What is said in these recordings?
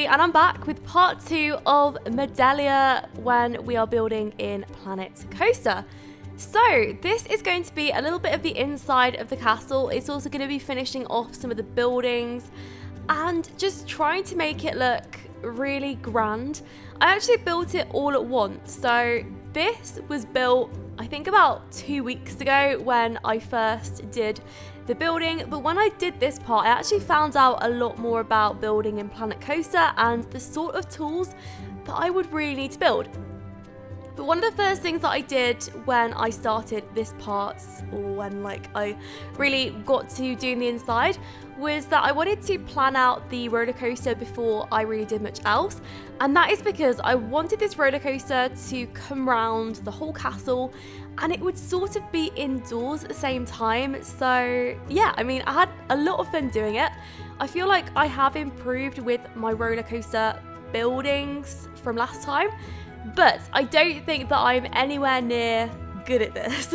HatsyYT, and I'm back with part 2 of Medellia when we are building in Planet Coaster. So this is going to be a little bit of the inside of the castle. It's also going to be finishing off some of the buildings and just trying to make it look really grand. I actually built it all at once. So this was built, I think, about 2 weeks ago when I first did the building, but when I did this part I actually found out a lot more about building in Planet Coaster and the sort of tools that I would really need to build. But one of the first things that I did when I started this part, or when I really got to doing the inside, was that I wanted to plan out the roller coaster before I really did much else. And that is because I wanted this roller coaster to come round the whole castle and it would sort of be indoors at the same time. So yeah, I mean, I had a lot of fun doing it. I feel like I have improved with my roller coaster buildings from last time, but I don't think that I'm anywhere near good at this.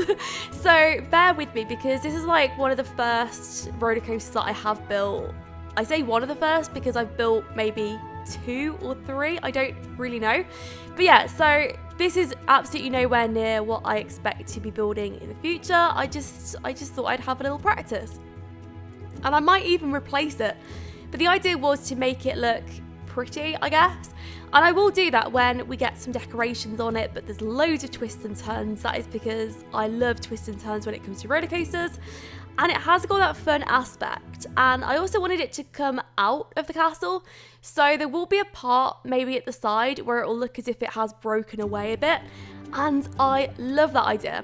So bear with me, because this is like one of the first roller coasters that I have built. I say one of the first because I've built maybe 2 or 3, I don't really know. But yeah, so this is absolutely nowhere near what I expect to be building in the future. I just thought I'd have a little practice. And I might even replace it. But the idea was to make it look pretty, I guess. And I will do that when we get some decorations on it, but there's loads of twists and turns. That is because I love twists and turns when it comes to roller coasters. And it has got that fun aspect. And I also wanted it to come out of the castle. So there will be a part maybe at the side where it will look as if it has broken away a bit. And I love that idea.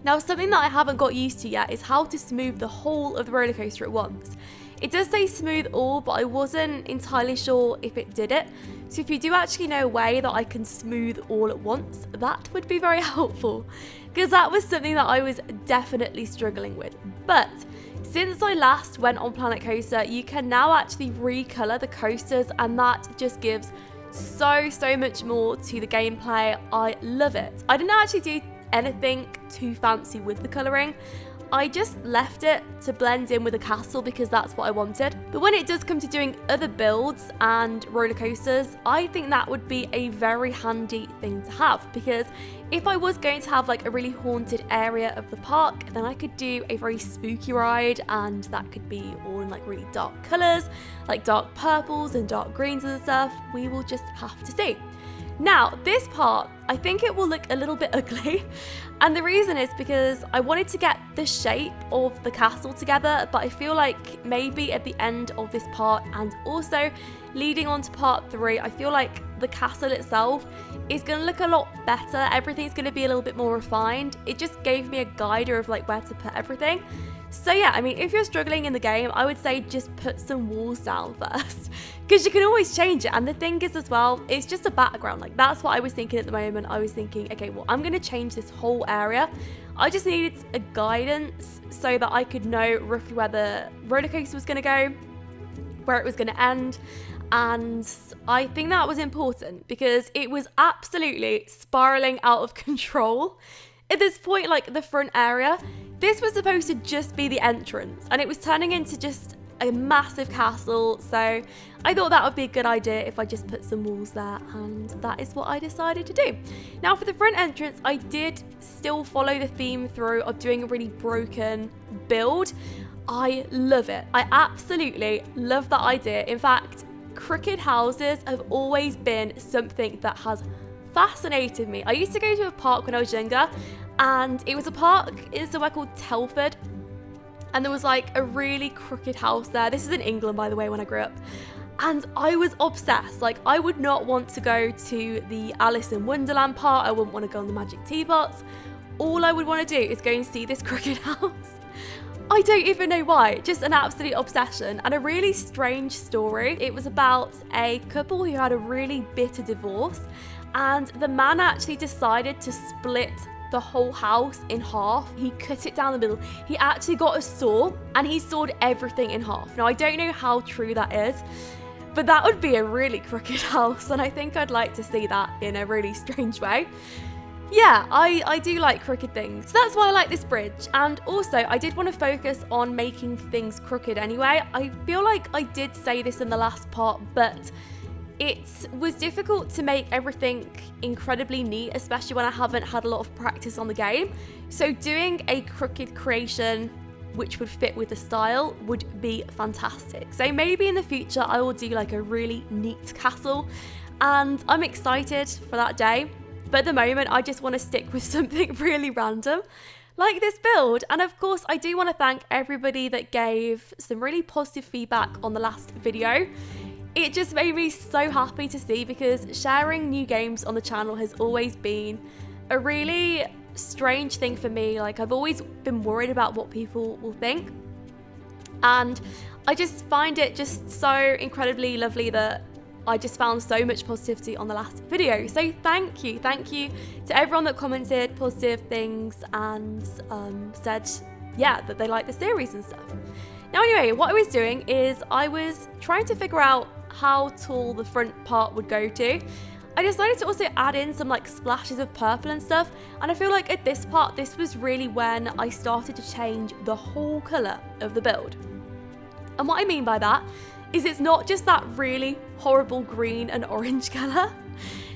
Now, something that I haven't got used to yet is how to smooth the whole of the roller coaster at once. It does say smooth all, but I wasn't entirely sure if it did it. So if you do actually know a way that I can smooth all at once, that would be very helpful, because that was something that I was definitely struggling with. But since I last went on Planet Coaster, you can now actually recolor the coasters, and that just gives so much more to the gameplay. I love it. I didn't actually do anything too fancy with the coloring. I just left it to blend in with the castle because that's what I wanted. But when it does come to doing other builds and roller coasters, I think that would be a very handy thing to have, because if I was going to have like a really haunted area of the park, then I could do a very spooky ride, and that could be all in like really dark colours, like dark purples and dark greens and stuff. We will just have to see. Now, this part, I think it will look a little bit ugly, and the reason is because I wanted to get the shape of the castle together, but I feel like maybe at the end of this part and also leading on to part 3, I feel like the castle itself is going to look a lot better. Everything's going to be a little bit more refined. It just gave me a guide of like where to put everything. So yeah, I mean, if you're struggling in the game, I would say just put some walls down first, because you can always change it. And the thing is as well, it's just a background. Like, that's what I was thinking at the moment. I was thinking, okay, well, I'm going to change this whole area. I just needed a guidance so that I could know roughly where the roller coaster was going to go, where it was going to end. And I think that was important because it was absolutely spiraling out of control. At this point, like the front area, this was supposed to just be the entrance, and it was turning into just a massive castle. So I thought that would be a good idea if I just put some walls there, and that is what I decided to do. Now, for the front entrance, I did still follow the theme through of doing a really broken build. I love it. I absolutely love that idea. In fact, crooked houses have always been something that has fascinated me. I used to go to a park when I was younger, and it was a park in somewhere called Telford, and there was like a really crooked house there. This is in England, by the way, when I grew up, and I was obsessed. Like, I would not want to go to the Alice in Wonderland part. I wouldn't want to go on the Magic Teapots. All I would want to do is go and see this crooked house. I don't even know why, just an absolute obsession, and a really strange story. It was about a couple who had a really bitter divorce, and the man actually decided to split the whole house in half. He cut it down the middle. He actually got a saw and he sawed everything in half. Now, I don't know how true that is, but that would be a really crooked house, and I think I'd like to see that in a really strange way. Yeah, I do like crooked things. So that's why I like this bridge. And also, I did want to focus on making things crooked anyway. I feel like I did say this in the last part, but it was difficult to make everything incredibly neat, especially when I haven't had a lot of practice on the game. So doing a crooked creation which would fit with the style would be fantastic. So maybe in the future I will do like a really neat castle, and I'm excited for that day. But at the moment I just want to stick with something really random like this build. And of course I do want to thank everybody that gave some really positive feedback on the last video. It just made me so happy to see, because sharing new games on the channel has always been a really strange thing for me. Like, I've always been worried about what people will think, and I just find it just so incredibly lovely that I just found so much positivity on the last video. So thank you to everyone that commented positive things and said, yeah, that they like the series and stuff. Now anyway, what I was doing is I was trying to figure out how tall the front part would go to. I decided to also add in some like splashes of purple and stuff, and I feel like at this part, this was really when I started to change the whole colour of the build. And what I mean by that is it's not just that really horrible green and orange colour.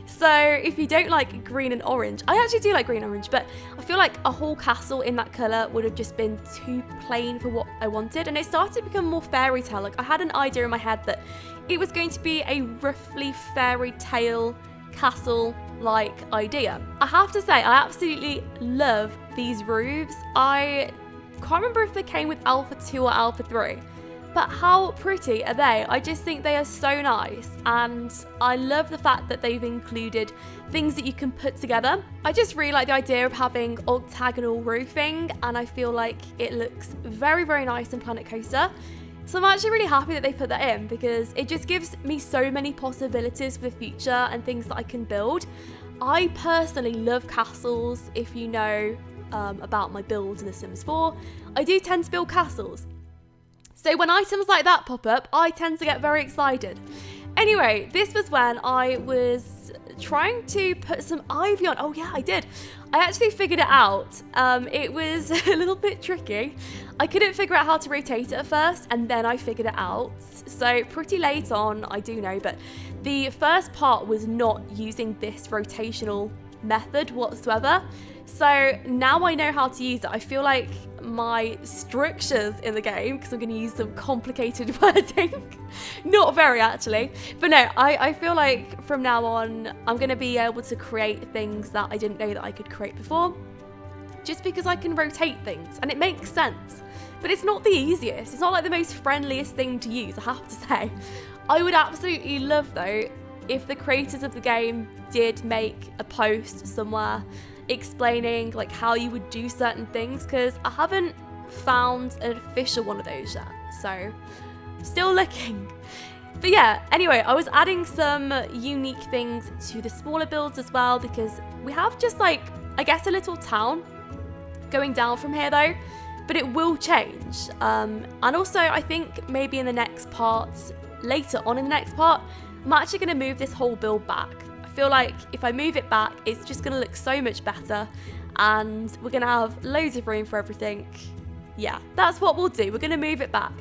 So if you don't like green and orange, I actually do like green and orange, but I feel like a whole castle in that colour would have just been too plain for what I wanted, and it started to become more fairy tale. Like, I had an idea in my head that it was going to be a roughly fairy tale castle like idea. I have to say, I absolutely love these roofs. I can't remember if they came with Alpha 2 or Alpha 3. But how pretty are they? I just think they are so nice, and I love the fact that they've included things that you can put together. I just really like the idea of having octagonal roofing, and I feel like it looks very, very nice in Planet Coaster. So I'm actually really happy that they put that in, because it just gives me so many possibilities for the future and things that I can build. I personally love castles. If you know about my builds in The Sims 4, I do tend to build castles. So when items like that pop up, I tend to get very excited. Anyway, this was when I was trying to put some ivy on. Oh yeah, I did. I actually figured it out. It was a little bit tricky. I couldn't figure out how to rotate it at first, and then I figured it out. So pretty late on, I do know, but the first part was not using this rotational method whatsoever. So now I know how to use it. I feel like my strictures in the game, because I'm going to use some complicated wording, not very actually, but no, I feel like from now on I'm going to be able to create things that I didn't know that I could create before, just because I can rotate things and it makes sense. But it's not the easiest. It's not like the most friendliest thing to use, I have to say. I would absolutely love though if the creators of the game did make a post somewhere explaining like how you would do certain things, because I haven't found an official one of those yet, so still looking. But yeah, anyway, I was adding some unique things to the smaller builds as well, because we have just like, I guess, a little town going down from here though, but it will change. And also I think maybe in the next part, later on in the next part, I'm actually going to move this whole build back. I feel like if I move it back, it's just going to look so much better, and we're going to have loads of room for everything. Yeah, that's what we'll do. We're going to move it back.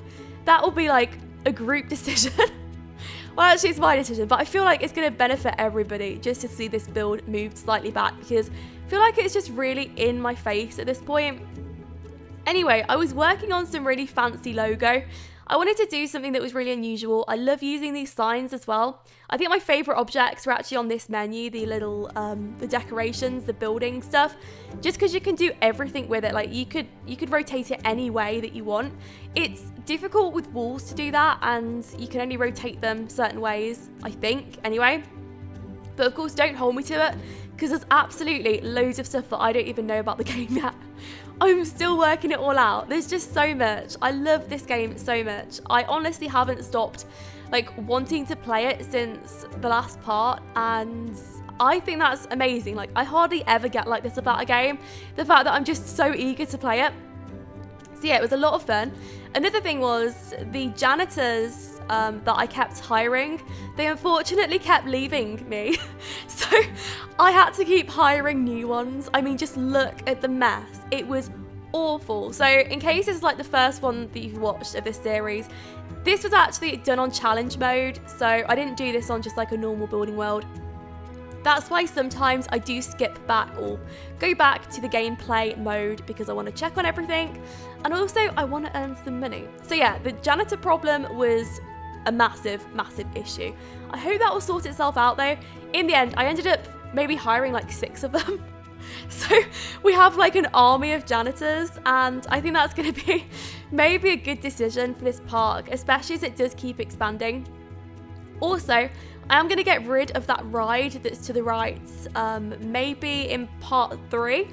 That will be like a group decision. Well, actually it's my decision, but I feel like it's going to benefit everybody just to see this build moved slightly back, because I feel like it's just really in my face at this point. Anyway, I was working on some really fancy logo. I wanted to do something that was really unusual. I love using these signs as well. I think my favourite objects were actually on this menu, the little, the decorations, the building stuff, just because you can do everything with it. Like you could rotate it any way that you want. It's difficult with walls to do that, and you can only rotate them certain ways, I think, anyway. But of course, don't hold me to it, because there's absolutely loads of stuff that I don't even know about the game yet. I'm still working it all out. There's just so much. I love this game so much. I honestly haven't stopped like wanting to play it since the last part, and I think that's amazing. Like, I hardly ever get like this about a game. The fact that I'm just so eager to play it. So yeah, it was a lot of fun. Another thing was the janitors that I kept hiring, they unfortunately kept leaving me. So I had to keep hiring new ones. I mean, just look at the mess. It was awful. So in case it's like the first one that you've watched of this series, This was actually done on challenge mode, so I didn't do this on just like a normal building world. That's why sometimes I do skip back or go back to the gameplay mode because I want to check on everything, and also I want to earn some money. So yeah, the janitor problem was a massive issue. I hope that will sort itself out though. In the end, I ended up maybe hiring like 6 of them. So we have like an army of janitors, and I think that's going to be maybe a good decision for this park, especially as it does keep expanding. Also, I am going to get rid of that ride that's to the right, maybe in part 3.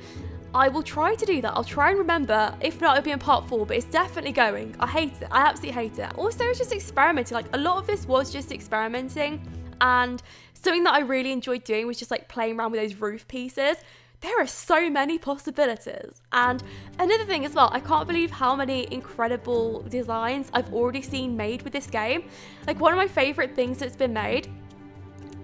I will try to do that. I'll try and remember. If not, it'll be in part 4, but it's definitely going. I hate it. I absolutely hate it. Also, it's just experimenting. Like, a lot of this was just experimenting, and something that I really enjoyed doing was just like playing around with those roof pieces. There are so many possibilities. And another thing as well, I can't believe how many incredible designs I've already seen made with this game. Like, one of my favorite things that's been made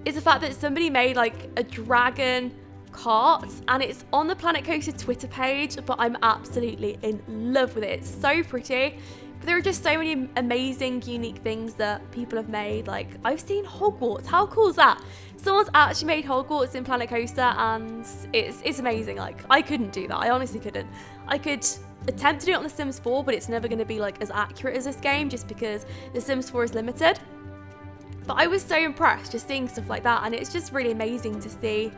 is the fact that somebody made like a dragon cart, and it's on the Planet Coaster Twitter page, but I'm absolutely in love with it. It's so pretty. But there are just so many amazing, unique things that people have made. Like, I've seen Hogwarts. How cool is that? Someone's actually made Hogwarts in Planet Coaster, and it's amazing. Like, I couldn't do that. I honestly couldn't. I could attempt to do it on The Sims 4, but it's never going to be like as accurate as this game, just because The Sims 4 is limited. But I was so impressed just seeing stuff like that, and it's just really amazing to see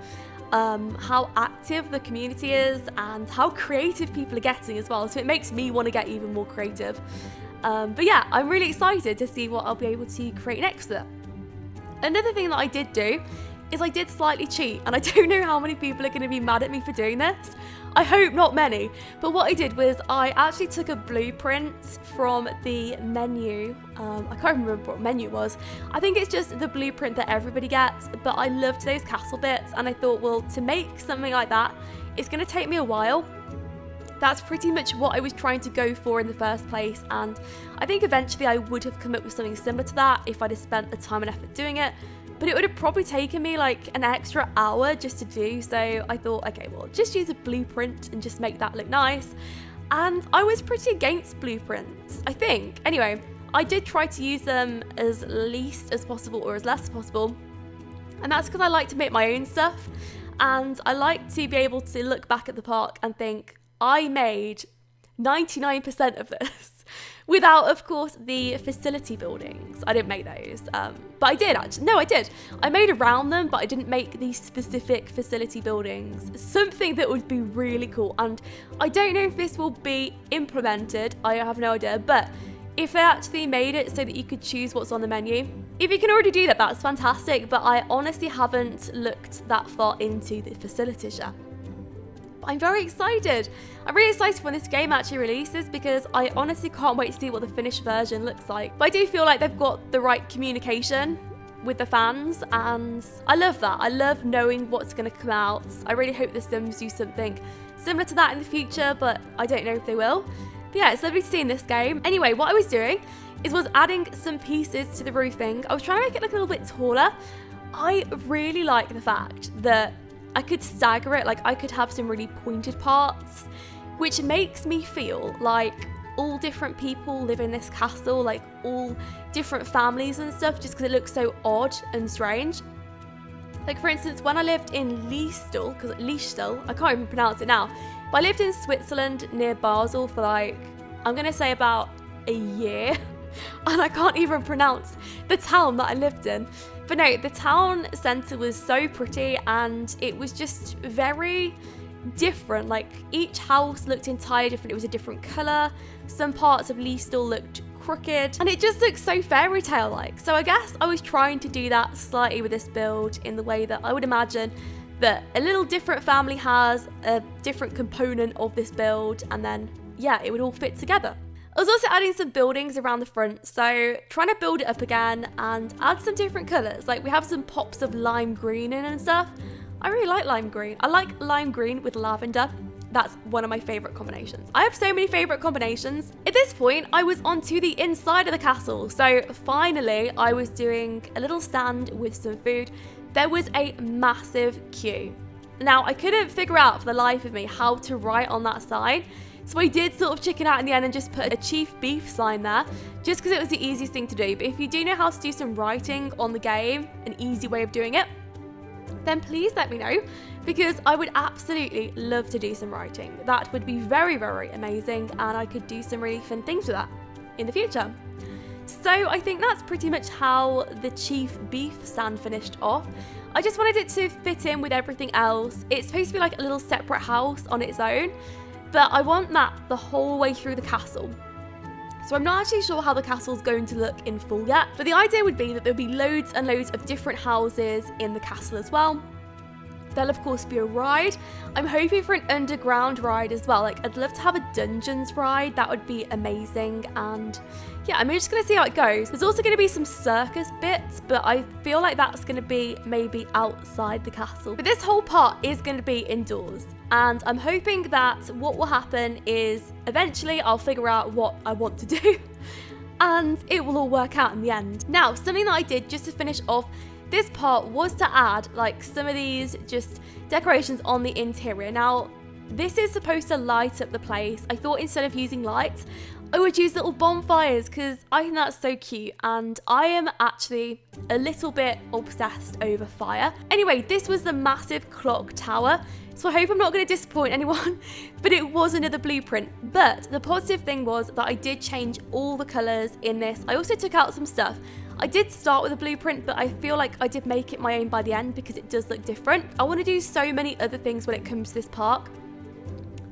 how active the community is and how creative people are getting as well. So it makes me want to get even more creative. But yeah, I'm really excited to see what I'll be able to create next with it. Another thing that I did do is I did slightly cheat, and I don't know how many people are going to be mad at me for doing this. I hope not many. But what I did was I actually took a blueprint from the menu. I can't remember what menu was. I think it's just the blueprint that everybody gets, but I loved those castle bits, and I thought, well, to make something like that, it's going to take me a while. That's pretty much what I was trying to go for in the first place, and I think eventually I would have come up with something similar to that if I'd have spent the time and effort doing it. But it would have probably taken me like an extra hour just to do, so I thought, okay, well, just use a blueprint and just make that look nice. And I was pretty against blueprints, I think. Anyway, I did try to use them as least as possible, or as less as possible, and that's because I like to make my own stuff, and I like to be able to look back at the park and think, I made 99% of this. Without, of course, the facility buildings. I didn't make those, but I did actually. No, I did. I made around them, but I didn't make these specific facility buildings. Something that would be really cool, and I don't know if this will be implemented. I have no idea, but if they actually made it so that you could choose what's on the menu, if you can already do that, that's fantastic, but I honestly haven't looked that far into the facilities yet. I'm very excited. I'm really excited when this game actually releases, because I honestly can't wait to see what the finished version looks like. But I do feel like they've got the right communication with the fans, and I love that. I love knowing what's going to come out. I really hope the Sims do something similar to that in the future, but I don't know if they will. But yeah, it's lovely to see in this game. Anyway, what I was doing was adding some pieces to the roofing. I was trying to make it look a little bit taller. I really like the fact that I could stagger it, like I could have some really pointed parts, which makes me feel like all different people live in this castle, like all different families and stuff, just because it looks so odd and strange. Like, for instance, when I lived in Liestal, I can't even pronounce it now, but I lived in Switzerland near Basel for like, I'm going to say about a year, and I can't even pronounce the town that I lived in. But no, the town centre was so pretty, and it was just very different. Like, each house looked entirely different. It was a different colour. Some parts of Liestal looked crooked, and it just looked so fairy tale like. So I guess I was trying to do that slightly with this build, in the way that I would imagine that a little different family has a different component of this build, and then yeah, it would all fit together. I was also adding some buildings around the front, so trying to build it up again and add some different colours. Like, we have some pops of lime green in and stuff. I really like lime green. I like lime green with lavender. That's one of my favourite combinations. I have so many favourite combinations. At this point, I was onto the inside of the castle. So finally, I was doing a little stand with some food. There was a massive queue. Now, I couldn't figure out for the life of me how to write on that sign So I did sort of chicken out in the end and just put a chief beef sign there, just because it was the easiest thing to do. But if you do know how to do some writing on the game, an easy way of doing it, then please let me know, because I would absolutely love to do some writing. That would be very, very amazing, and I could do some really fun things with that in the future. So I think that's pretty much how the chief beef stand finished off. I just wanted it to fit in with everything else. It's supposed to be like a little separate house on its own, but I want that the whole way through the castle. So I'm not actually sure how the castle's going to look in full yet, but the idea would be that there'll be loads and loads of different houses in the castle as well. There'll of course be a ride. I'm hoping for an underground ride as well. Like, I'd love to have a dungeons ride. That would be amazing. And yeah, I'm just going to see how it goes. There's also going to be some circus bits, but I feel like that's going to be maybe outside the castle. But this whole part is going to be indoors. And I'm hoping that what will happen is eventually I'll figure out what I want to do and it will all work out in the end. Now, something that I did just to finish off this part was to add like some of these just decorations on the interior. Now, this is supposed to light up the place. I thought instead of using lights, I would use little bonfires because I think that's so cute, and I am actually a little bit obsessed over fire. Anyway, this was the massive clock tower, so I hope I'm not going to disappoint anyone, but it was another blueprint. But the positive thing was that I did change all the colours in this. I also took out some stuff. I did start with a blueprint, but I feel like I did make it my own by the end because it does look different. I want to do so many other things when it comes to this park.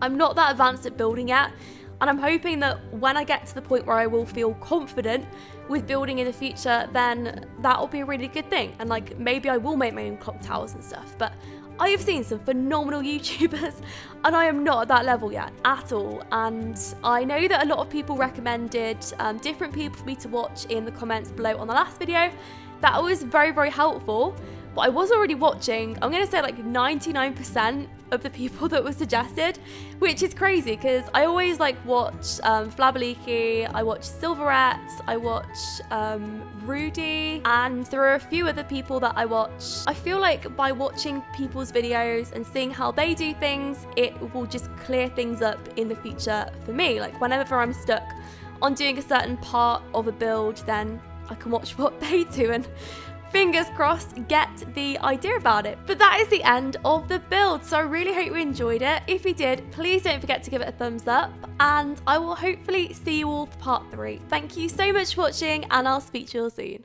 I'm not that advanced at building yet, and I'm hoping that when I get to the point where I will feel confident with building in the future, then that will be a really good thing. And like, maybe I will make my own clock towers and stuff, but I have seen some phenomenal YouTubers and I am not at that level yet at all. And I know that a lot of people recommended different people for me to watch in the comments below on the last video. That was very, very helpful. But I was already watching, I'm going to say like 99% of the people that were suggested, which is crazy because I always like watch Flabaliki, I watch Silverette, I watch Rudy, and there are a few other people that I watch. I feel like by watching people's videos and seeing how they do things, it will just clear things up in the future for me. Like whenever I'm stuck on doing a certain part of a build, then I can watch what they do and fingers crossed get the idea about it. But that is the end of the build, so I really hope you enjoyed it. If you did, please don't forget to give it a thumbs up, and I will hopefully see you all for part 3. Thank you so much for watching, and I'll speak to you all soon.